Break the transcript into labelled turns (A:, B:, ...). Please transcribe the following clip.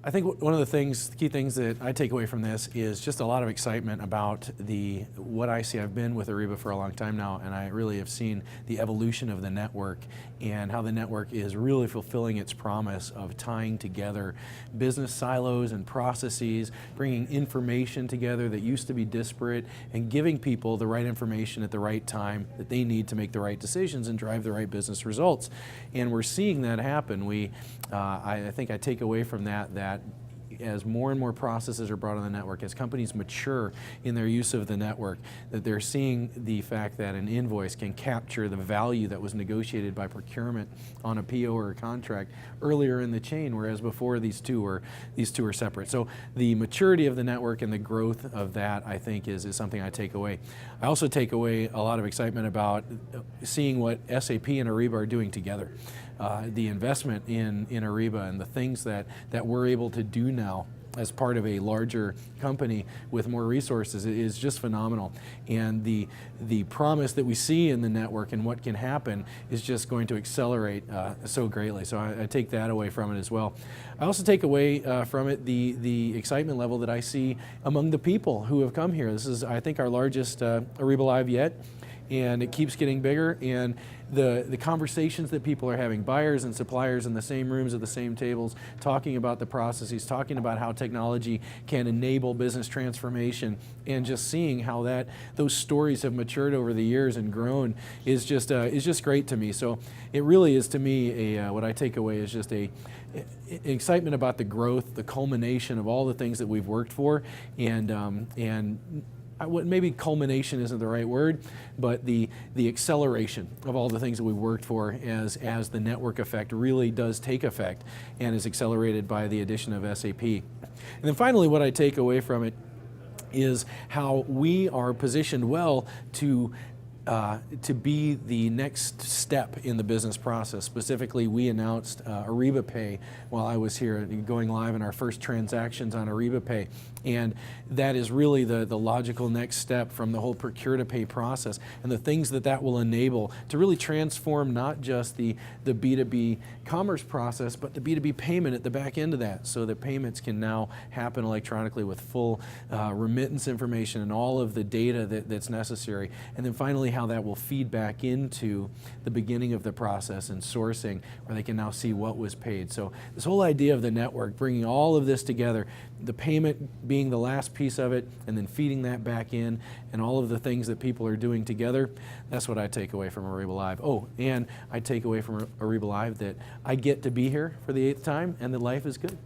A: I think one of the key things that I take away from this is just a lot of excitement about what I see. I've been with Ariba for a long time now, and I really have seen the evolution of the network and how the network is really fulfilling its promise of tying together business silos and processes, bringing information together that used to be disparate, and giving people the right information at the right time that they need to make the right decisions and drive the right business results. And we're seeing that happen. I think I take away from that as more and more processes are brought on the network, as companies mature in their use of the network, that they're seeing the fact that an invoice can capture the value that was negotiated by procurement on a PO or a contract earlier in the chain, whereas before these two are separate. So the maturity of the network and the growth of that, I think, is something I take away. I also take away a lot of excitement about seeing what SAP and Ariba are doing together. The investment in Ariba and the things that we're able to do now as part of a larger company with more resources is just phenomenal. And the promise that we see in the network and what can happen is just going to accelerate so greatly. So I take that away from it as well. I also take away from it the excitement level that I see among the people who have come here. This is, I think, our largest Ariba Live yet, and it keeps getting bigger. And the conversations that people are having, buyers and suppliers in the same rooms at the same tables, talking about the processes, talking about how technology can enable business transformation, and just seeing how those stories have matured over the years and grown is just great to me. So it really is, to me, what I take away is just an excitement about the growth, the culmination of all the things that we've worked for, and maybe culmination isn't the right word, but the acceleration of all the things that we worked for as the network effect really does take effect and is accelerated by the addition of SAP. And then finally, what I take away from it is how we are positioned well to be the next step in the business process. Specifically, we announced Ariba Pay while I was here, going live in our first transactions on Ariba Pay. And that is really the logical next step from the whole procure-to-pay process, and the things that will enable to really transform not just the B2B commerce process, but the B2B payment at the back end of that, so that payments can now happen electronically with full remittance information and all of the data that's necessary. And then finally, how that will feed back into the beginning of the process and sourcing, where they can now see what was paid. So this whole idea of the network, bringing all of this together, the payment being the last piece of it, and then feeding that back in, and all of the things that people are doing together, that's what I take away from Ariba Live. Oh, and I take away from Ariba Live that I get to be here for the 8th time, and that life is good.